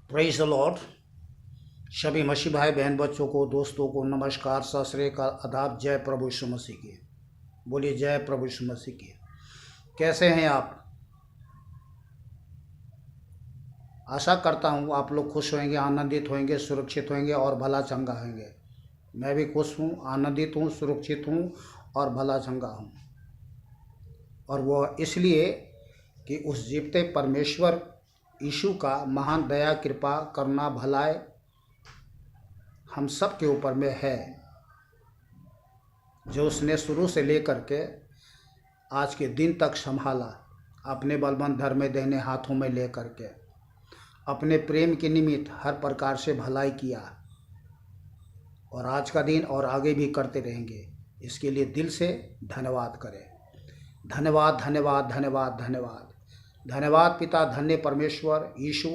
Praise the Lord. सभी मसीह भाई बहन बच्चों को, दोस्तों को नमस्कार, सत श्री अकाल, आदाब। जय प्रभु यीशु मसीह की। बोलिए जय प्रभु यीशु मसीह की। कैसे हैं आप? आशा करता हूँ आप लोग खुश होंगे, आनंदित होंगे, सुरक्षित होंगे और भला चंगा होंगे। मैं भी खुश हूँ, आनंदित हूँ, सुरक्षित हूँ और भला चंगा हूँ। और वह इसलिए कि उस जीवते परमेश्वर यीशु का महान दया, कृपा, करुणा, भलाई हम सब के ऊपर में है, जो उसने शुरू से लेकर के आज के दिन तक संभाला, अपने बलवंत धर्म देने हाथों में लेकर के अपने प्रेम के निमित्त हर प्रकार से भलाई किया और आज का दिन और आगे भी करते रहेंगे। इसके लिए दिल से धन्यवाद करें। धन्यवाद, धन्यवाद, धन्यवाद, धन्यवाद, धन्यवाद पिता, धन्य परमेश्वर यीशु,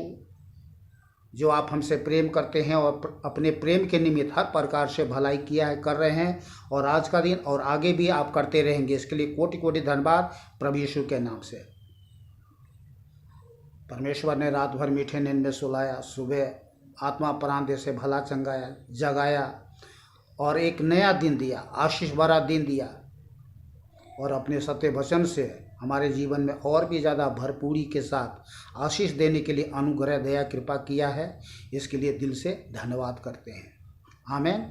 जो आप हमसे प्रेम करते हैं और अपने प्रेम के निमित्त हर प्रकार से भलाई किया है, कर रहे हैं और आज का दिन और आगे भी आप करते रहेंगे। इसके लिए कोटि कोटि धन्यवाद प्रभु यीशु के नाम से। परमेश्वर ने रात भर मीठे नींद में सुलाया, सुबह आत्मा प्राण दे से भला चंगाया, जगाया और एक नया दिन दिया, आशीष भरा दिन दिया और अपने सत्य वचन से हमारे जीवन में और भी ज़्यादा भरपूरी के साथ आशीष देने के लिए अनुग्रह, दया, कृपा किया है। इसके लिए दिल से धन्यवाद करते हैं। आमीन।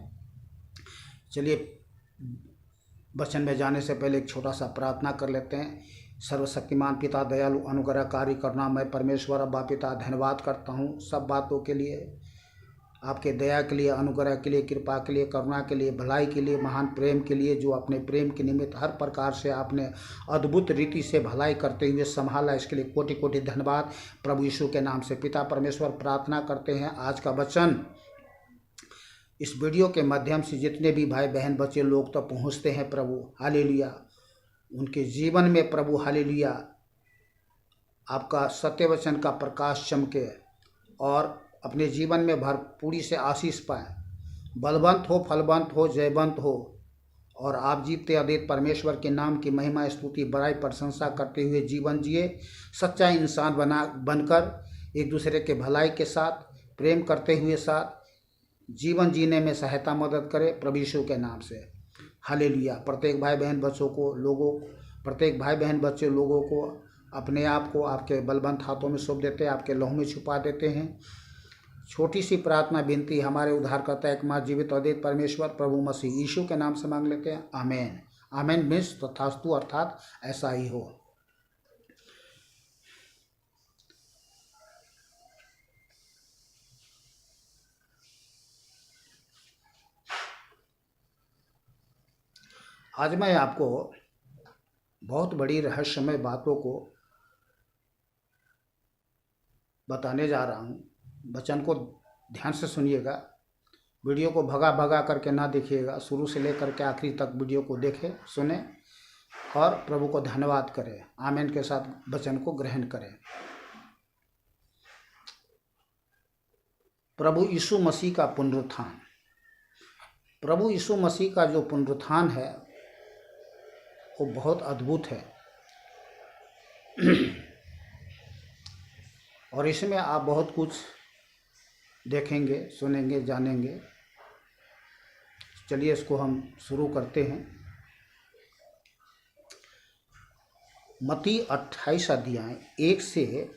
चलिए वचन में जाने से पहले एक छोटा सा प्रार्थना कर लेते हैं। सर्वशक्तिमान पिता, दयालु, अनुग्रहकारी, करुणामय परमेश्वर अब्बा पिता, धन्यवाद करता हूँ सब बातों के लिए, आपके दया के लिए, अनुग्रह के लिए, कृपा के लिए, करुणा के लिए, भलाई के लिए, महान प्रेम के लिए, जो अपने प्रेम के निमित्त हर प्रकार से आपने अद्भुत रीति से भलाई करते हुए संभाला। इसके लिए कोटि कोटि धन्यवाद प्रभु यीशु के नाम से। पिता परमेश्वर, प्रार्थना करते हैं आज का वचन इस वीडियो के माध्यम से जितने भी भाई बहन बच्चे लोग तक पहुँचते हैं प्रभु, हालेलुया, उनके जीवन में प्रभु, हालेलुया, आपका सत्य वचन का प्रकाश चमके और अपने जीवन में भरपूरी से आशीष पाए, बलवंत हो, फलवंत हो, जयवंत हो और आप जीवते अद्वैत परमेश्वर के नाम की महिमा, स्तुति, बड़ाई, प्रशंसा करते हुए जीवन जिए, सच्चा इंसान बनकर एक दूसरे के भलाई के साथ, प्रेम करते हुए साथ जीवन जीने में सहायता मदद करे प्रभु यीशु के नाम से। हालेलुया। प्रत्येक भाई बहन बच्चों को, प्रत्येक भाई बहन बच्चे लोगों को अपने आप को आपके बलवंत हाथों में सौंप देते हैं, आपके लहू में छुपा देते हैं। छोटी सी प्रार्थना विनती हमारे उद्धारकर्ता एकमात्र जीवित अद्वैत परमेश्वर प्रभु मसीह यीशु के नाम से मांग लेते हैं। आमीन। आमीन मीन्स तथास्तु, अर्थात ऐसा ही हो। आज मैं आपको बहुत बड़ी रहस्यमय बातों को बताने जा रहा हूँ। वचन को ध्यान से सुनिएगा, वीडियो को भगा भगा करके ना देखिएगा, शुरू से लेकर के आखिरी तक वीडियो को देखें, सुने और प्रभु को धन्यवाद करें। आमीन के साथ वचन को ग्रहण करें। प्रभु यीशु मसीह का पुनरुत्थान। प्रभु यीशु मसीह का जो पुनरुत्थान है वो बहुत अद्भुत है और इसमें आप बहुत कुछ देखेंगे, सुनेंगे, जानेंगे। चलिए इसको हम शुरू करते हैं। मत्ती 28 अध्याय 1 से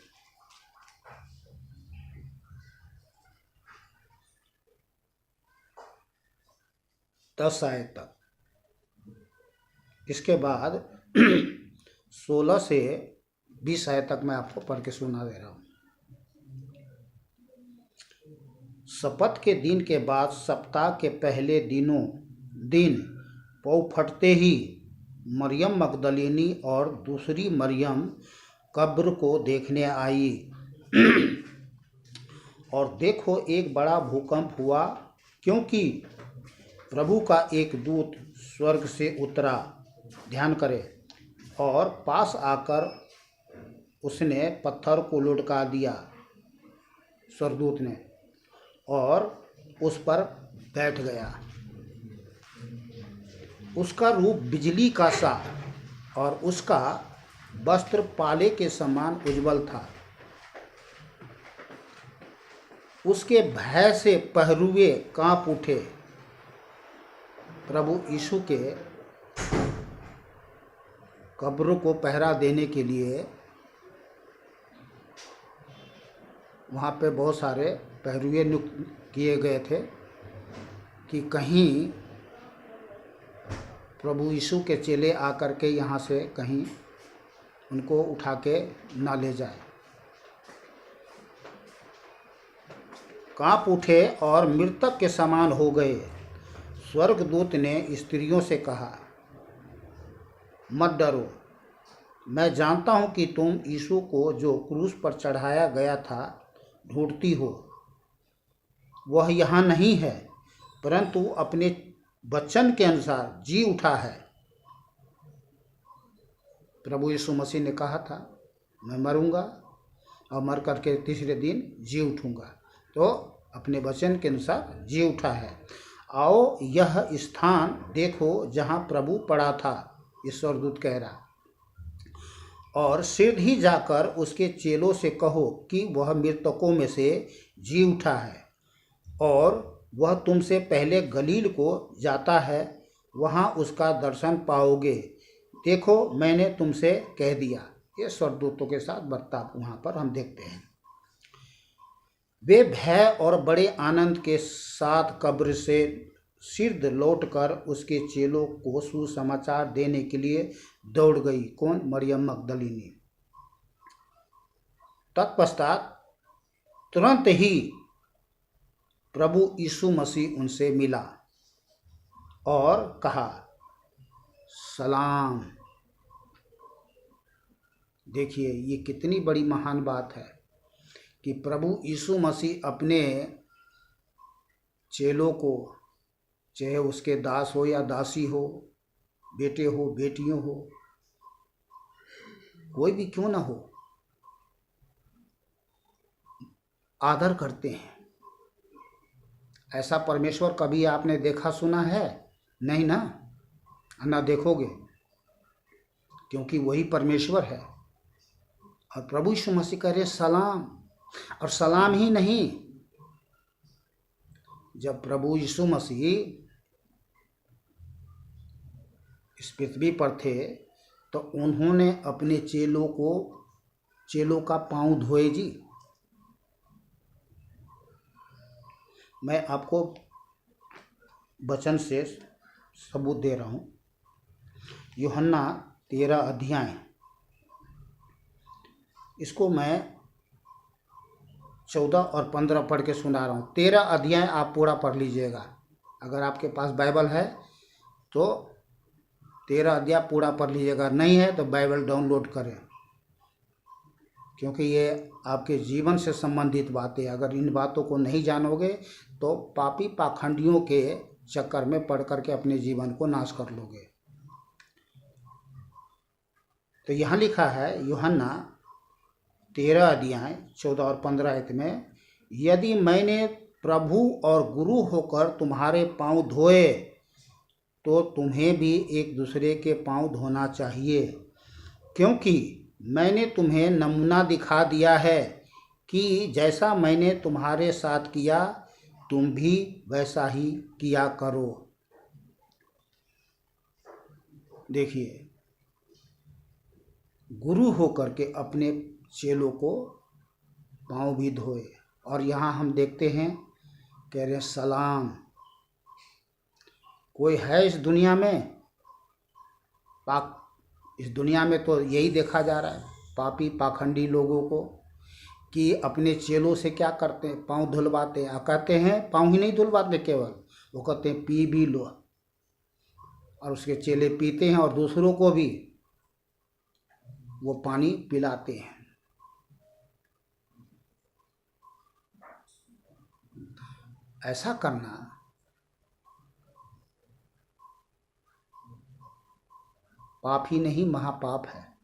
10 आयत तक, इसके बाद 16 से 20 आयत तक मैं आपको पढ़ के सुना दे रहा हूँ। शपथ के दिन के बाद सप्ताह के पहले दिन पौ फटते ही मरियम मगदलिनी और दूसरी मरियम कब्र को देखने आई और देखो एक बड़ा भूकंप हुआ, क्योंकि प्रभु का एक दूत स्वर्ग से उतरा, ध्यान करें, और पास आकर उसने पत्थर को लुढ़का दिया, स्वर्गदूत ने, और उस पर बैठ गया। उसका रूप बिजली का सा और उसका वस्त्र पाले के समान उज्ज्वल था। उसके भय से पहरुए कांप उठे। प्रभु यीशु के कब्र को पहरा देने के लिए वहाँ पे बहुत सारे पहरुए नियुक्त किए गए थे कि कहीं प्रभु यीशु के चेले आकर के यहाँ से कहीं उनको उठा के ना ले जाए। कांप उठे और मृतक के समान हो गए। स्वर्गदूत ने स्त्रियों से कहा, मत डरो, मैं जानता हूँ कि तुम यीशु को जो क्रूस पर चढ़ाया गया था ढूंढती हो। वह यहाँ नहीं है, परंतु अपने वचन के अनुसार जी उठा है। प्रभु यीशु मसीह ने कहा था, मैं मरूंगा और मर करके तीसरे दिन जी उठूंगा, तो अपने वचन के अनुसार जी उठा है। आओ यह स्थान देखो जहाँ प्रभु पड़ा था, ईश्वरदूत कह रहा, और शीघ्र ही जाकर उसके चेलों से कहो कि वह मृतकों में से जी उठा है और वह तुमसे पहले गलील को जाता है, वहाँ उसका दर्शन पाओगे। देखो मैंने तुमसे कह दिया। ये स्वर्गदूतों के साथ बर्ताव वहाँ पर हम देखते हैं। वे भय और बड़े आनंद के साथ कब्र से शीघ्र लौटकर उसके चेलों को सुसमाचार देने के लिए दौड़ गई। कौन? मरियम मगदलीनी। तत्पश्चात तुरंत ही प्रभु यीशु मसीह उनसे मिला और कहा, सलाम। देखिए ये कितनी बड़ी महान बात है कि प्रभु यीशु मसीह अपने चेलों को, चाहे उसके दास हो या दासी हो, बेटे हो बेटियों हो, कोई भी क्यों ना हो, आदर करते हैं। ऐसा परमेश्वर कभी आपने देखा सुना है? नहीं ना, ना देखोगे, क्योंकि वही परमेश्वर है। और प्रभु यीशु मसीह कह रहे सलाम। और सलाम ही नहीं, जब प्रभु यीशु मसीह इस पृथ्वी पर थे तो उन्होंने अपने चेलों का पांव धोए जी। मैं आपको वचन से सबूत दे रहा हूँ। यूहन्ना 13 अध्याय, इसको मैं 14 और 15 पढ़ के सुना रहा हूँ। 13 अध्याय आप पूरा पढ़ लीजिएगा। अगर आपके पास बाइबल है तो 13 अध्याय पूरा पढ़ लीजिएगा, नहीं है तो बाइबल डाउनलोड करें, क्योंकि ये आपके जीवन से संबंधित बातें। अगर इन बातों को नहीं जानोगे तो पापी पाखंडियों के चक्कर में पड़ करके अपने जीवन को नाश कर लोगे। तो यहाँ लिखा है यूहन्ना 13 अध्याय 14 और 15 आयत में, यदि मैंने प्रभु और गुरु होकर तुम्हारे पांव धोए तो तुम्हें भी एक दूसरे के पांव धोना चाहिए, क्योंकि मैंने तुम्हें नमूना दिखा दिया है कि जैसा मैंने तुम्हारे साथ किया तुम भी वैसा ही किया करो। देखिए, गुरु होकर के अपने चेलों को पांव भी धोए। और यहाँ हम देखते हैं, कह रहे सलाम। कोई है इस दुनिया में इस दुनिया में तो यही देखा जा रहा है, पापी पाखंडी लोगों को, कि अपने चेलों से क्या करते हैं, पांव धुलवाते हैं। कहते हैं पांव ही नहीं धुलवाते, केवल वो कहते हैं पी भी लो, और उसके चेले पीते हैं और दूसरों को भी वो पानी पिलाते हैं। ऐसा करना पाप ही नहीं महापाप है।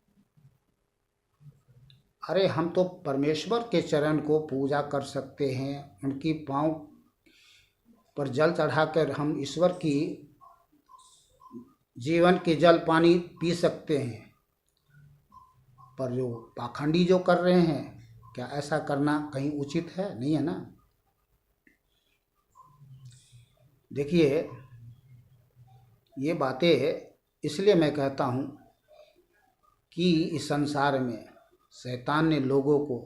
अरे हम तो परमेश्वर के चरण को पूजा कर सकते हैं, उनकी पांव पर जल चढ़ाकर हम ईश्वर की जीवन के जल पानी पी सकते हैं। पर जो पाखंडी जो कर रहे हैं, क्या ऐसा करना कहीं उचित है? नहीं है ना। देखिए, ये बातें इसलिए मैं कहता हूँ कि इस संसार में शैतान ने लोगों को,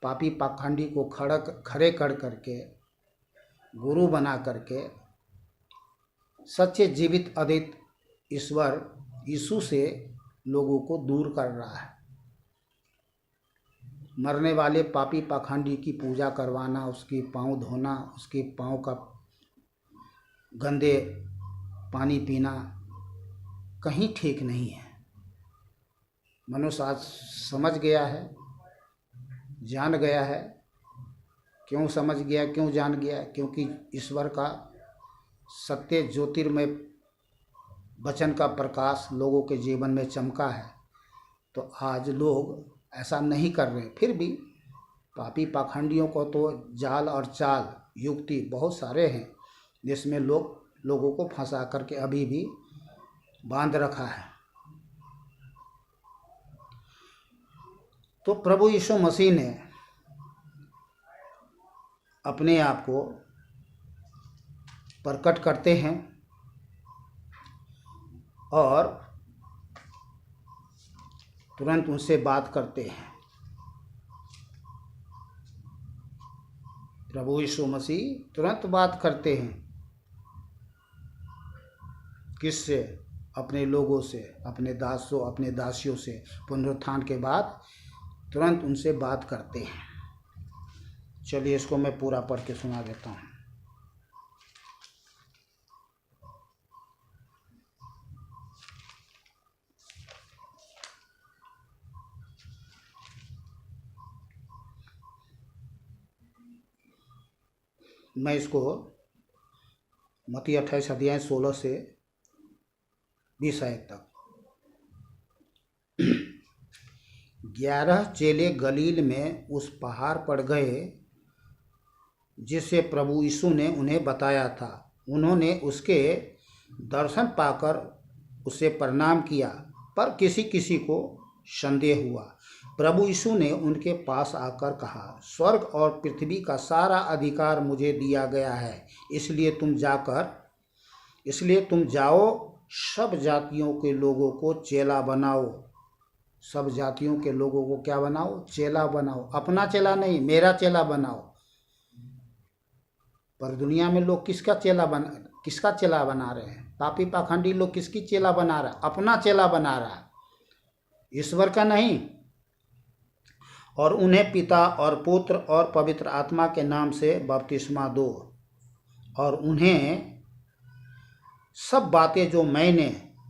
पापी पाखंडी को खड़े कर करके, गुरु बना करके सच्चे जीवित अद्वैत ईश्वर यीशु से लोगों को दूर कर रहा है। मरने वाले पापी पाखंडी की पूजा करवाना, उसके पाँव धोना, उसके पाँव का गंदे पानी पीना कहीं ठीक नहीं है। मनुष्य आज समझ गया है, जान गया है। क्यों समझ गया, क्यों जान गया? क्योंकि ईश्वर का सत्य ज्योतिर्मय वचन का प्रकाश लोगों के जीवन में चमका है। तो आज लोग ऐसा नहीं कर रहे। फिर भी पापी पाखंडियों को तो जाल और चाल युक्ति बहुत सारे हैं जिसमें लोगों को फंसा करके अभी भी बांध रखा है। तो प्रभु यीशु मसीह ने अपने आप को प्रकट करते हैं और तुरंत उनसे बात करते हैं। प्रभु यीशु मसीह तुरंत बात करते हैं। किससे? अपने लोगों से, अपने दासों, अपने दासियों से। पुनरुत्थान के बाद तुरंत उनसे बात करते हैं। चलिए इसको मैं पूरा पढ़ के सुना देता हूँ। मैं इसको मत्ती 28 अध्याय 16 से 20 आयत तक। 11 चेले गलील में उस पहाड़ पर गए जिसे प्रभु यीशु ने उन्हें बताया था। उन्होंने उसके दर्शन पाकर उसे प्रणाम किया, पर किसी किसी को संदेह हुआ। प्रभु यीशु ने उनके पास आकर कहा, स्वर्ग और पृथ्वी का सारा अधिकार मुझे दिया गया है, इसलिए तुम जाओ, सब जातियों के लोगों को चेला बनाओ। सब जातियों के लोगों को क्या बनाओ? चेला बनाओ। अपना चेला नहीं, मेरा चेला बनाओ। पर दुनिया में लोग किसका चेला बना रहे हैं? पापी पाखंडी लोग किसकी चेला बना रहा है? अपना चेला बना रहा है, ईश्वर का नहीं। और उन्हें पिता और पुत्र और पवित्र आत्मा के नाम से बपतिस्मा दो, और उन्हें सब बातें जो मैंने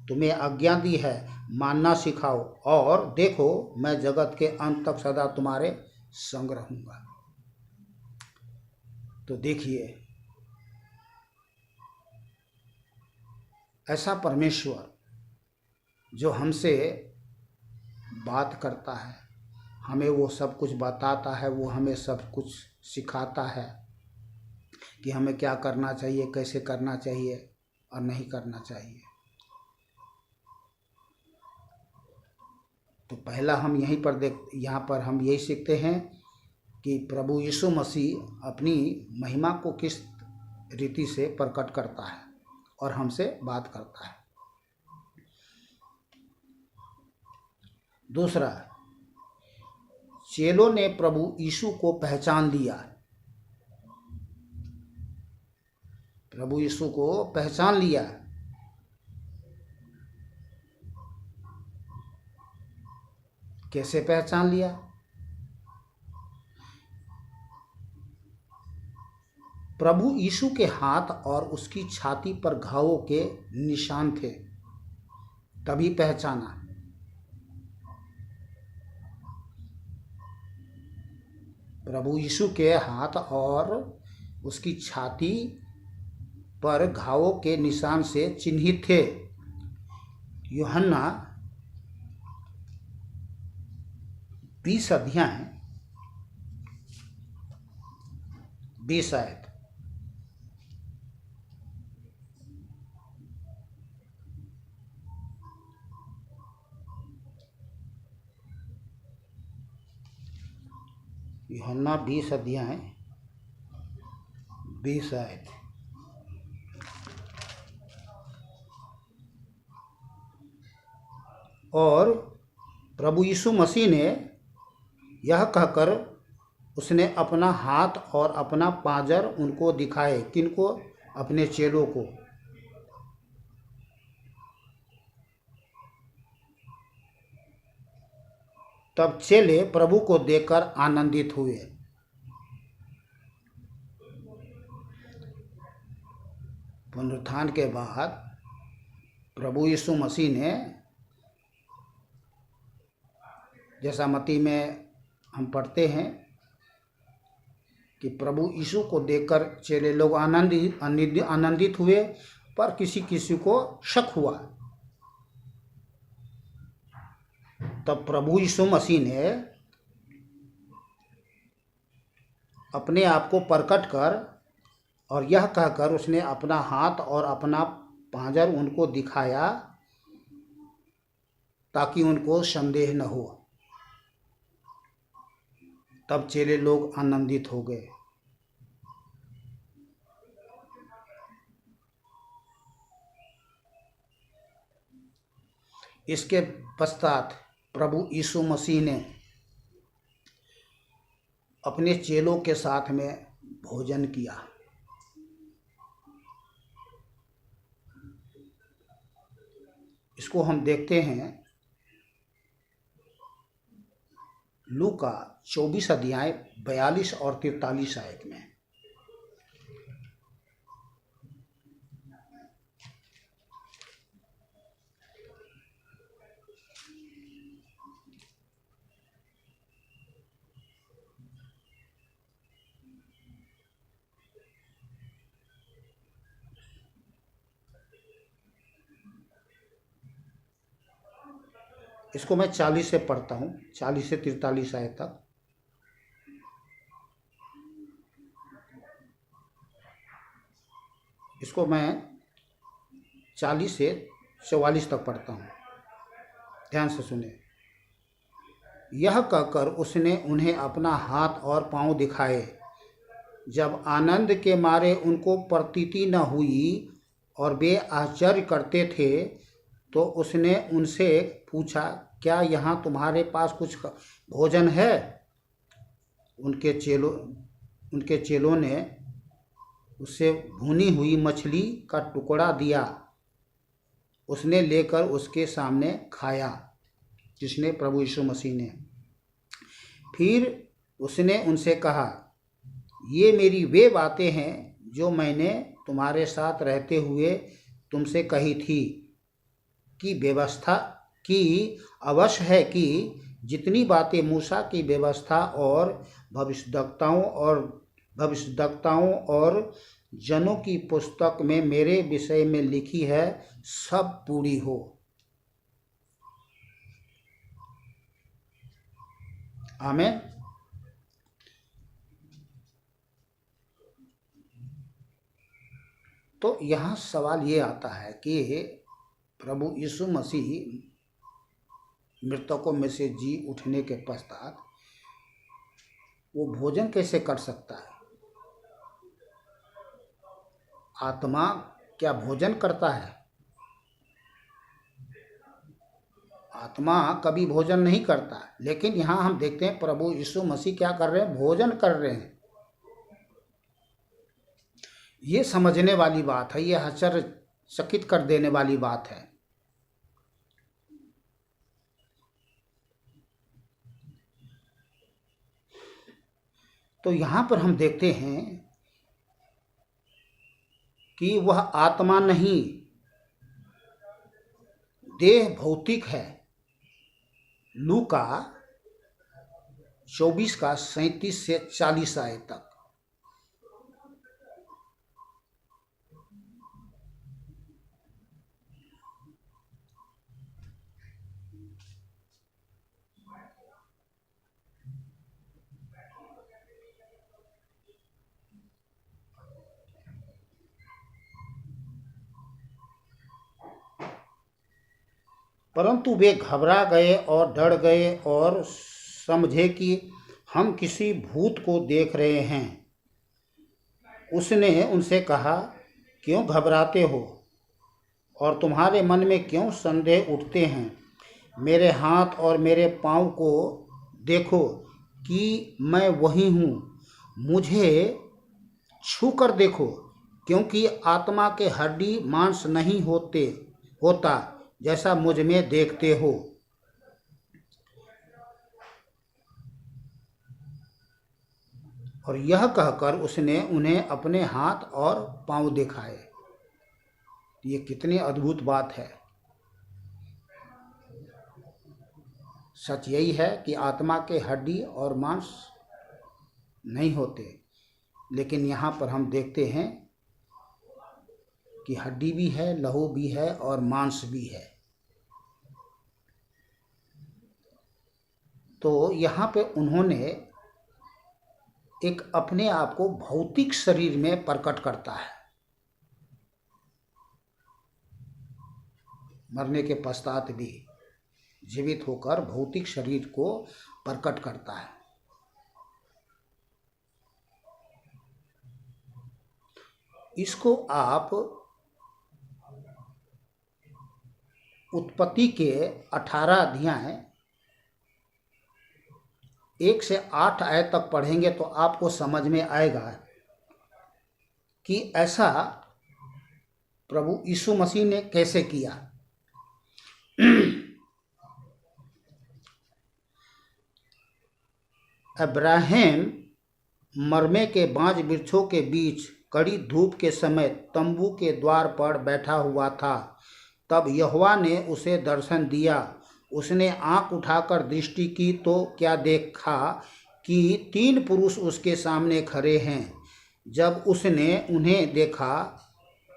तुम्हें आज्ञा दी है मानना सिखाओ, और देखो मैं जगत के अंत तक सदा तुम्हारे संग रहूंगा। तो देखिए, ऐसा परमेश्वर जो हमसे बात करता है, हमें वो सब कुछ बताता है, वो हमें सब कुछ सिखाता है कि हमें क्या करना चाहिए, कैसे करना चाहिए और नहीं करना चाहिए। तो पहला हम यहाँ पर हम यही सीखते हैं कि प्रभु यीशु मसीह अपनी महिमा को किस रीति से प्रकट करता है और हमसे बात करता है। दूसरा, चेलों ने प्रभु यीशु को पहचान लिया। प्रभु यीशु को पहचान लिया। कैसे पहचान लिया? प्रभु यीशु के हाथ और उसकी छाती पर घावों के निशान थे, तभी पहचाना। प्रभु यीशु के हाथ और उसकी छाती पर घावों के निशान से चिन्हित थे। यूहन्ना 20 अध्याय 20 आयत। यूहन्ना 20 अध्याय 20 आयत। और प्रभु यीशु मसीह ने यह कहकर उसने अपना हाथ और अपना पांजर उनको दिखाए। किनको? अपने चेलों को। तब चेले प्रभु को देखकर आनंदित हुए। पुनरुत्थान के बाद प्रभु यीशु मसीह ने, जैसा मत्ती में हम पढ़ते हैं कि प्रभु यीशु को देखकर चेले लोग आनंदित हुए, पर किसी किसी को शक हुआ। तब प्रभु यीशु मसीह ने अपने आप को प्रकट कर और यह कहकर उसने अपना हाथ और अपना पांजर उनको दिखाया ताकि उनको संदेह न हो। तब चेले लोग आनंदित हो गए। इसके पश्चात प्रभु यीशु मसीह ने अपने चेलों के साथ में भोजन किया। इसको हम देखते हैं लूका 24 अध्याय 42 और 43 आयत में। इसको मैं 40 से पढ़ता हूँ, 40 से 43 आयत तक। इसको मैं 40 से 44 तक पढ़ता हूँ, ध्यान से सुने। यह कहकर उसने उन्हें अपना हाथ और पांव दिखाए। जब आनंद के मारे उनको प्रतीति न हुई और वे आश्चर्य करते थे, तो उसने उनसे पूछा, क्या यहाँ तुम्हारे पास कुछ भोजन है? उनके चेलों ने उसे भुनी हुई मछली का टुकड़ा दिया। उसने लेकर उसके सामने खाया, जिसने प्रभु यीशु मसीह ने। फिर उसने उनसे कहा, ये मेरी वे बातें हैं जो मैंने तुम्हारे साथ रहते हुए तुमसे कही थी कि व्यवस्था की अवश्य है कि जितनी बातें मूसा की व्यवस्था और भविष्यद्वक्ताओं और जनों की पुस्तक में मेरे विषय में लिखी है, सब पूरी हो। आमीन। तो यहाँ सवाल ये आता है कि प्रभु यीशु मसीह मृतकों में से जी उठने के पश्चात वो भोजन कैसे कर सकता है? आत्मा क्या भोजन करता है? आत्मा कभी भोजन नहीं करता। लेकिन यहाँ हम देखते हैं प्रभु यीशु मसीह क्या कर रहे हैं? भोजन कर रहे हैं। ये समझने वाली बात है, ये आश्चर्यचकित कर देने वाली बात है। तो यहाँ पर हम देखते हैं कि वह आत्मा नहीं, देह भौतिक है। लूका 24 का 37 से 40 आयत तक। परंतु वे घबरा गए और डर गए और समझे कि हम किसी भूत को देख रहे हैं। उसने उनसे कहा, क्यों घबराते हो और तुम्हारे मन में क्यों संदेह उठते हैं? मेरे हाथ और मेरे पाँव को देखो कि मैं वही हूँ। मुझे छू कर देखो, क्योंकि आत्मा के हड्डी मांस नहीं होता जैसा मुझ में देखते हो। और यह कहकर उसने उन्हें अपने हाथ और पांव दिखाए। ये कितनी अद्भुत बात है। सच यही है कि आत्मा के हड्डी और मांस नहीं होते, लेकिन यहाँ पर हम देखते हैं कि हड्डी भी है, लहू भी है और मांस भी है। तो यहाँ पे उन्होंने एक अपने आप को भौतिक शरीर में प्रकट करता है, मरने के पश्चात भी जीवित होकर भौतिक शरीर को प्रकट करता है। इसको आप उत्पत्ति के 18 अध्याय 1 से 8 आयत तक पढ़ेंगे तो आपको समझ में आएगा कि ऐसा प्रभु यीशु मसीह ने कैसे किया। अब्राहम मरमे के बांज वृक्षों के बीच कड़ी धूप के समय तंबू के द्वार पर बैठा हुआ था। तब यहोवा ने उसे दर्शन दिया। उसने आंख उठाकर दृष्टि की तो क्या देखा कि 3 पुरुष उसके सामने खड़े हैं। जब उसने उन्हें देखा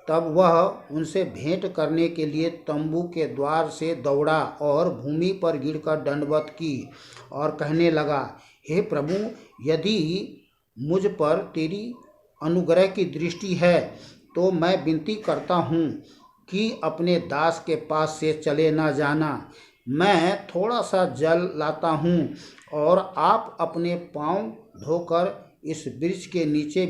तब वह उनसे भेंट करने के लिए तंबू के द्वार से दौड़ा और भूमि पर गिरकर दंडवत की और कहने लगा, हे प्रभु, यदि मुझ पर तेरी अनुग्रह की दृष्टि है तो मैं विनती करता हूँ कि अपने दास के पास से चले न जाना। मैं थोड़ा सा जल लाता हूँ और आप अपने पाँव धोकर इस वृक्ष के नीचे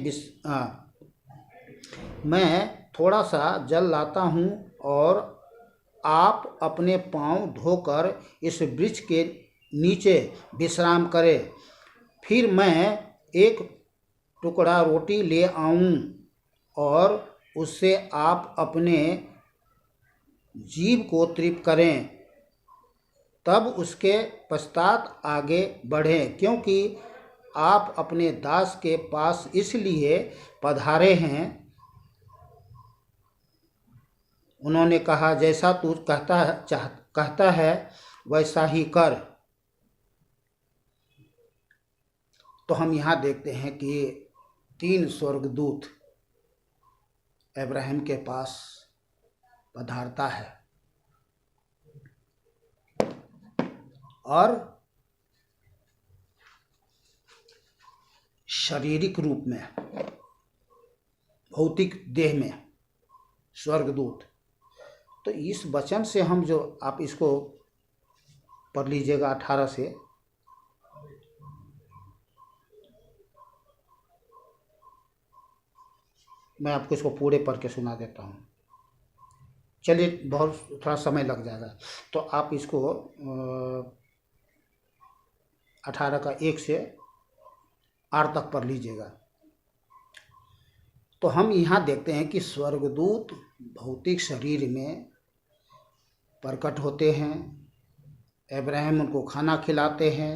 मैं थोड़ा सा जल लाता हूँ और आप अपने पाँव धोकर इस वृक्ष के नीचे विश्राम करें। फिर मैं एक टुकड़ा रोटी ले आऊँ और उससे आप अपने जीभ को तृप्त करें, तब उसके पश्चात आगे बढ़ें, क्योंकि आप अपने दास के पास इसलिए पधारे हैं। उन्होंने कहा, जैसा तू कहता है वैसा ही कर। तो हम यहाँ देखते हैं कि 3 स्वर्गदूत अब्राहम के पास पधारता है और शारीरिक रूप में, भौतिक देह में स्वर्गदूत। तो इस वचन से हम जो आप इसको पढ़ लीजिएगा 18 से, मैं आपको इसको पूरे पढ़ के सुना देता हूँ। चलिए, बहुत थोड़ा समय लग जाएगा, तो आप इसको 18 का 1 से 8 तक पढ़ लीजिएगा। तो हम यहाँ देखते हैं कि स्वर्गदूत भौतिक शरीर में प्रकट होते हैं। अब्राहम उनको खाना खिलाते हैं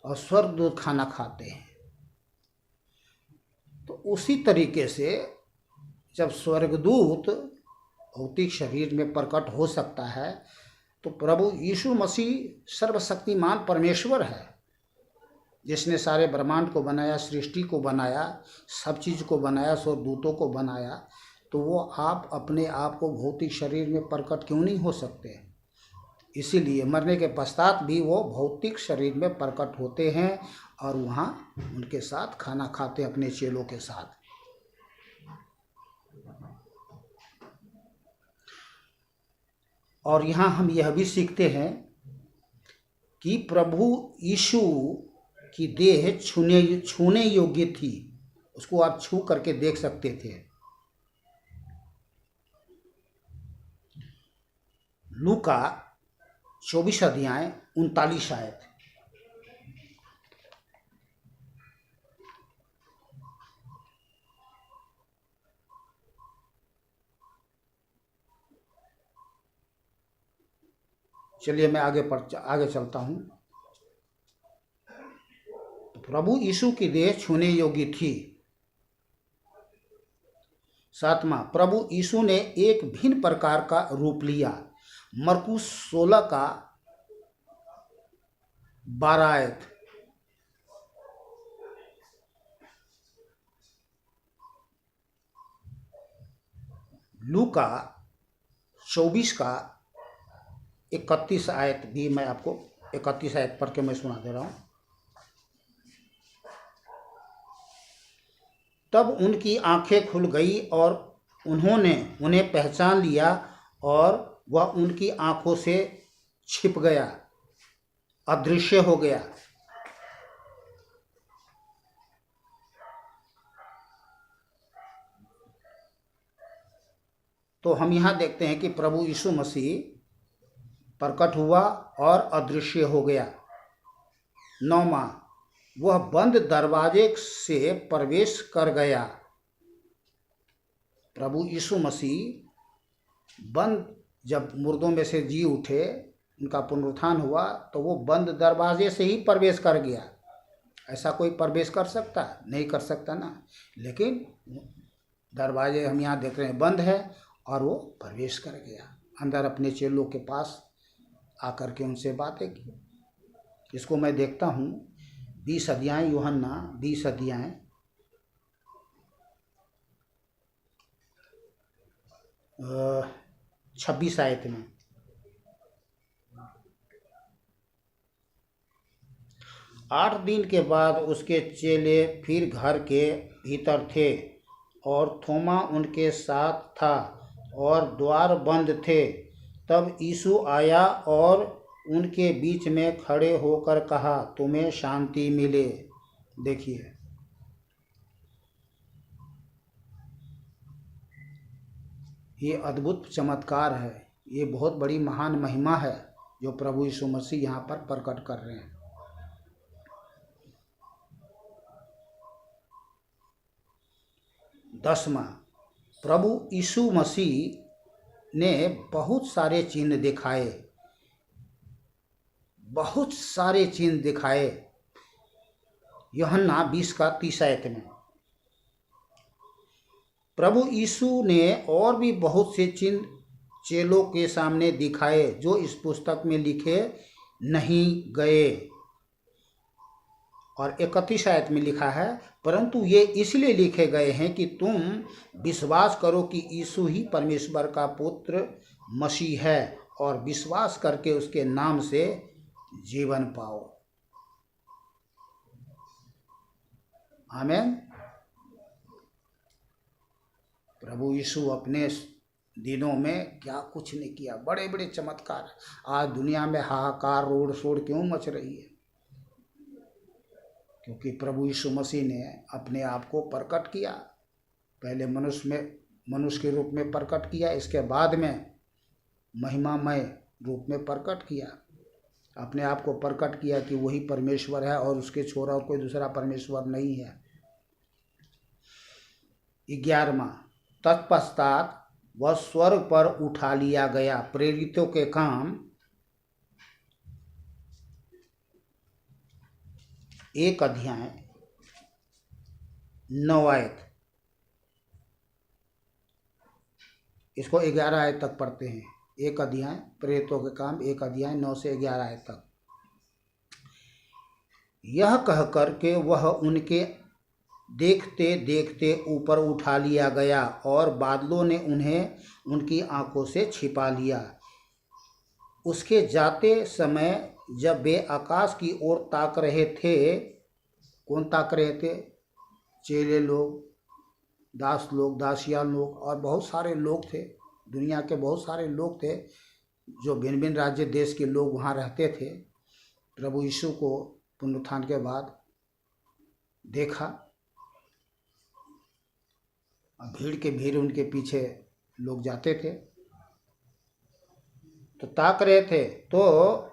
और स्वर्गदूत खाना खाते हैं। तो उसी तरीके से जब स्वर्गदूत भौतिक शरीर में प्रकट हो सकता है, तो प्रभु यीशु मसीह सर्वशक्तिमान परमेश्वर है, जिसने सारे ब्रह्मांड को बनाया, सृष्टि को बनाया, सब चीज़ को बनाया, स्वर्गदूतों को बनाया। तो वो आप अपने आप को भौतिक शरीर में प्रकट क्यों नहीं हो सकते? इसीलिए मरने के पश्चात भी वो भौतिक शरीर में प्रकट होते हैं और वहाँ उनके साथ खाना खाते हैं, अपने चेलों के साथ। और यहाँ हम यह भी सीखते हैं कि प्रभु यीशु की देह छूने योग्य थी। उसको आप छू करके देख सकते थे। लूका 24 अध्याय 39 आयत। चलिए मैं आगे चलता हूँ। तो प्रभु यीशु की देह छूने योग्य थी। 7वां, प्रभु यीशु ने एक भिन्न प्रकार का रूप लिया। मरकुस 16 का 12 आयत। लूका 24 का 31 आयत भी मैं आपको 31 आयत पढ़ के मैं सुना दे रहा हूँ। तब उनकी आंखें खुल गई और उन्होंने उन्हें पहचान लिया और वह उनकी आंखों से छिप गया, अदृश्य हो गया। तो हम यहाँ देखते हैं कि प्रभु यीशु मसीह प्रकट हुआ और अदृश्य हो गया। 9वां, वह बंद दरवाजे से प्रवेश कर गया। प्रभु यीशु मसीह जब मुर्दों में से जी उठे, उनका पुनरुत्थान हुआ, तो वो बंद दरवाजे से ही प्रवेश कर गया। ऐसा कोई प्रवेश कर सकता? नहीं कर सकता ना। लेकिन दरवाजे हम यहाँ देख रहे हैं बंद है और वो प्रवेश कर गया अंदर, अपने चेलों के पास आकर के उनसे बातें की। इसको मैं देखता हूँ 20 अध्याय, यूहन्ना 20 अध्याय 26 आयत में। आठ दिन के बाद उसके चेले फिर घर के भीतर थे और थोमा उनके साथ था और द्वार बंद थे। तब यीशु आया और उनके बीच में खड़े होकर कहा, तुम्हें शांति मिले। देखिए, ये अद्भुत चमत्कार है, ये बहुत बड़ी महान महिमा है जो प्रभु यीशु मसीह यहाँ पर प्रकट कर रहे हैं। दसवां, प्रभु यीशु मसीह ने बहुत सारे चिन्ह दिखाए, बहुत सारे चिन्ह दिखाए। यूहन्ना 20 का 30 आयत में। प्रभु यीशु ने और भी बहुत से चिन्ह चेलों के सामने दिखाए जो इस पुस्तक में लिखे नहीं गए। और 31 आयत में लिखा है, परंतु ये इसलिए लिखे गए हैं कि तुम विश्वास करो कि यीशु ही परमेश्वर का पुत्र मसीह है और विश्वास करके उसके नाम से जीवन पाओ। आमीन। प्रभु यीशु अपने दिनों में क्या कुछ नहीं किया, बड़े बड़े चमत्कार। आज दुनिया में हाहाकार, रोड शोर क्यों मच रही है? क्योंकि प्रभु यीशु मसीह ने अपने आप को प्रकट किया। पहले मनुष्य के रूप में प्रकट किया, इसके बाद में महिमामय रूप में प्रकट किया। अपने आप को प्रकट किया कि वही परमेश्वर है और उसके छोड़ा और कोई दूसरा परमेश्वर नहीं है। 11वां, तत्पश्चात वह स्वर्ग पर उठा लिया गया। प्रेरितों के काम 1 अध्याय 9 आयत। इसको 11 आयत तक पढ़ते हैं। 1 अध्याय प्रेरितों के काम 1 अध्याय 9 से 11 आयत तक। यह कहकर के वह उनके देखते देखते ऊपर उठा लिया गया और बादलों ने उन्हें उनकी आंखों से छिपा लिया। उसके जाते समय जब वे आकाश की ओर ताक रहे थे, कौन ताक रहे थे? चेले लोग, दास लोग, दासियां लोग और बहुत सारे लोग थे। दुनिया के बहुत सारे लोग थे जो भिन्न भिन्न राज्य देश के लोग वहाँ रहते थे। प्रभु यीशु को पुनरुत्थान के बाद देखा भीड़ के भीड़ उनके पीछे लोग जाते थे। तो ताक रहे थे तो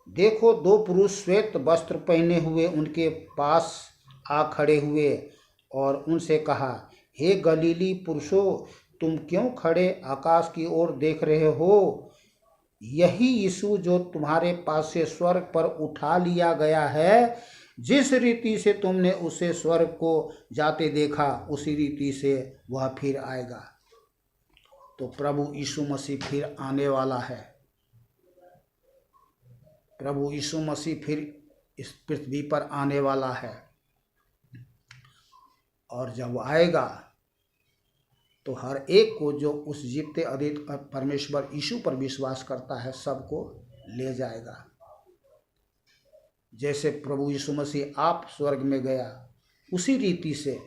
देखो दो पुरुष श्वेत वस्त्र पहने हुए उनके पास आ खड़े हुए और उनसे कहा, हे गलीली पुरुषों, तुम क्यों खड़े आकाश की ओर देख रहे हो? यही यीशु जो तुम्हारे पास से स्वर्ग पर उठा लिया गया है, जिस रीति से तुमने उसे स्वर्ग को जाते देखा, उसी रीति से वह फिर आएगा। तो प्रभु यीशु मसीह फिर आने वाला है। प्रभु यीशु मसीह फिर इस पृथ्वी पर आने वाला है, और जब आएगा तो हर एक को जो उस जीवते अद्वित परमेश्वर यीशु पर विश्वास करता है सबको ले जाएगा। जैसे प्रभु यीशु मसीह आप स्वर्ग में गया, उसी रीति से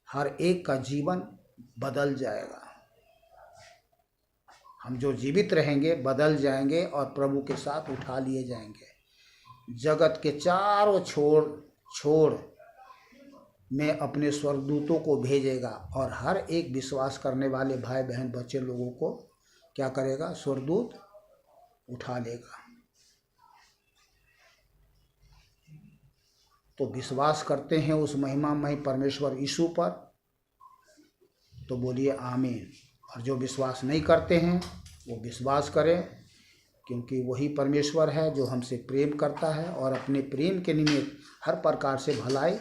हर एक का जीवन बदल जाएगा। हम जो जीवित रहेंगे बदल जाएंगे और प्रभु के साथ उठा लिए जाएंगे। जगत के चारों छोर में अपने स्वर्गदूतों को भेजेगा और हर एक विश्वास करने वाले भाई बहन बच्चे लोगों को क्या करेगा? स्वर्गदूत उठा लेगा। तो विश्वास करते हैं उस महिमामय परमेश्वर यीशु पर, तो बोलिए आमीन। और जो विश्वास नहीं करते हैं वो विश्वास करें, क्योंकि वही परमेश्वर है जो हमसे प्रेम करता है और अपने प्रेम के निमित्त हर प्रकार से भलाई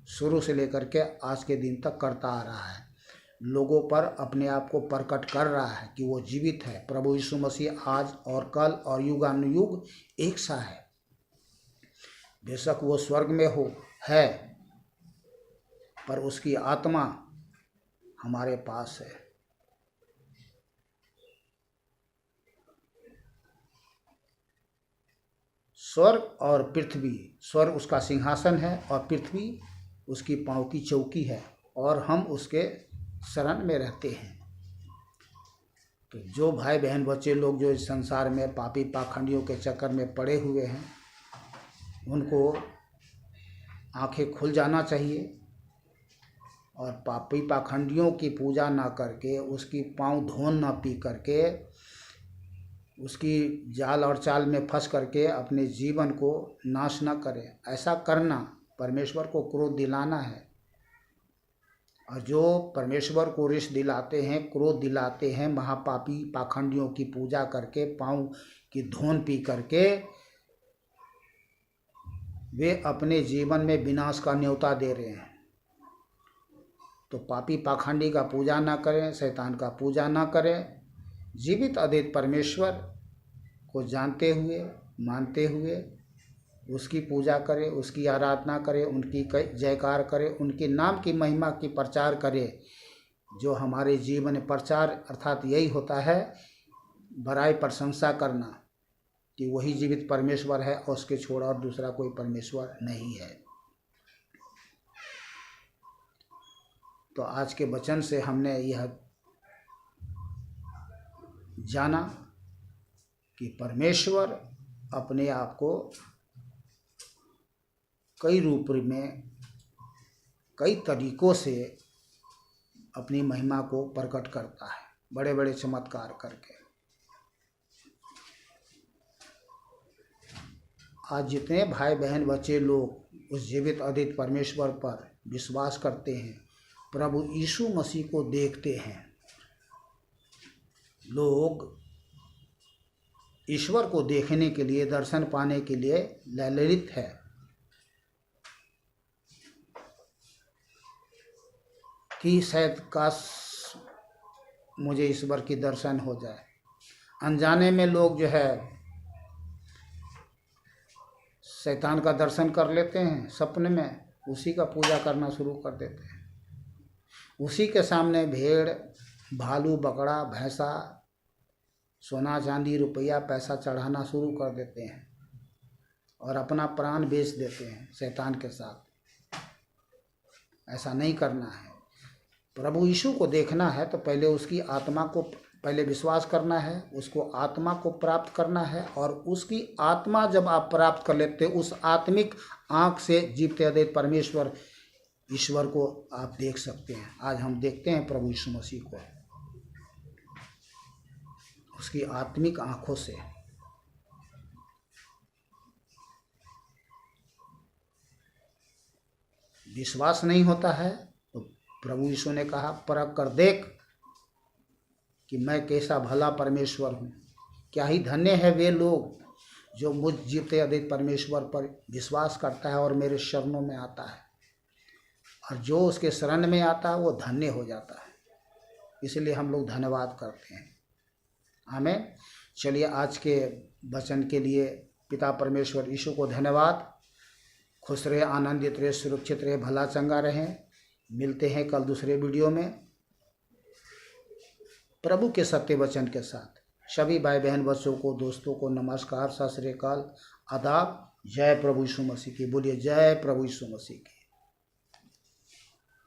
शुरू से लेकर के आज के दिन तक करता आ रहा है। लोगों पर अपने आप को प्रकट कर रहा है कि वो जीवित है। प्रभु यीशु मसीह आज और कल और युगानुयुग एक सा है। बेशक वो स्वर्ग में है, पर उसकी आत्मा हमारे पास है। स्वर्ग और पृथ्वी, स्वर्ग उसका सिंहासन है और पृथ्वी उसकी पाँव की चौकी है, और हम उसके शरण में रहते हैं। तो जो भाई बहन बच्चे लोग जो इस संसार में पापी पाखंडियों के चक्कर में पड़े हुए हैं, उनको आंखें खुल जाना चाहिए और पापी पाखंडियों की पूजा ना करके, उसकी पाँव धोन ना पी करके, उसकी जाल और चाल में फंस करके अपने जीवन को नाश ना करें। ऐसा करना परमेश्वर को क्रोध दिलाना है। और जो परमेश्वर को रिश्त दिलाते हैं, क्रोध दिलाते हैं, महापापी पाखंडियों की पूजा करके, पाँव की धोन पी करके, वे अपने जीवन में विनाश का न्योता दे रहे हैं। तो पापी पाखंडी का पूजा ना करें, शैतान का पूजा ना करें। जीवित अद्वित परमेश्वर को जानते हुए, मानते हुए उसकी पूजा करें, उसकी आराधना करें, उनकी जयकार करें, उनके नाम की महिमा की प्रचार करें। जो हमारे जीवन में प्रचार अर्थात यही होता है, बड़ाई प्रशंसा करना कि वही जीवित परमेश्वर है और उसके छोड़ा और दूसरा कोई परमेश्वर नहीं है। तो आज के वचन से हमने यह जाना कि परमेश्वर अपने आप को कई रूप में, कई तरीकों से अपनी महिमा को प्रकट करता है, बड़े बड़े चमत्कार करके। आज जितने भाई बहन बच्चे लोग उस जीवित अद्वित परमेश्वर पर विश्वास करते हैं, प्रभु यीशु मसीह को देखते हैं, लोग ईश्वर को देखने के लिए, दर्शन पाने के लिए ललायित है। कि शायद काश मुझे ईश्वर की दर्शन हो जाए। अनजाने में लोग जो है शैतान का दर्शन कर लेते हैं सपने में, उसी का पूजा करना शुरू कर देते हैं। उसी के सामने भेड़, भालू, बकरा, भैंसा, सोना चांदी, रुपया, पैसा चढ़ाना शुरू कर देते हैं और अपना प्राण बेच देते हैं शैतान के साथ। ऐसा नहीं करना है। प्रभु यीशु को देखना है तो पहले उसकी आत्मा को पहले विश्वास करना है, उसको आत्मा को प्राप्त करना है, और उसकी आत्मा जब आप प्राप्त कर लेते, उस आत्मिक आँख से जीवते अद्वैत परमेश्वर ईश्वर को आप देख सकते हैं। आज हम देखते हैं प्रभु यीशु मसीह को उसकी आत्मिक आंखों से। विश्वास नहीं होता है तो प्रभु यीशु ने कहा, परख कर देख कि मैं कैसा भला परमेश्वर हूँ। क्या ही धन्य है वे लोग जो मुझ जीते अधिक परमेश्वर पर विश्वास करता है और मेरे शरणों में आता है, और जो उसके शरण में आता है वो धन्य हो जाता है। इसलिए हम लोग धन्यवाद करते हैं। आमीन। चलिए आज के वचन के लिए पिता परमेश्वर यीशु को धन्यवाद। खुश रहे, आनंदित रहे, सुरक्षित रहे, भला चंगा रहें। मिलते हैं कल दूसरे वीडियो में प्रभु के सत्य वचन के साथ। सभी भाई बहन बच्चों को, दोस्तों को नमस्कार, सत श्री अकाल, आदाब। जय प्रभु यीशु मसीह की। बोलिए जय प्रभु यीशु मसीह की।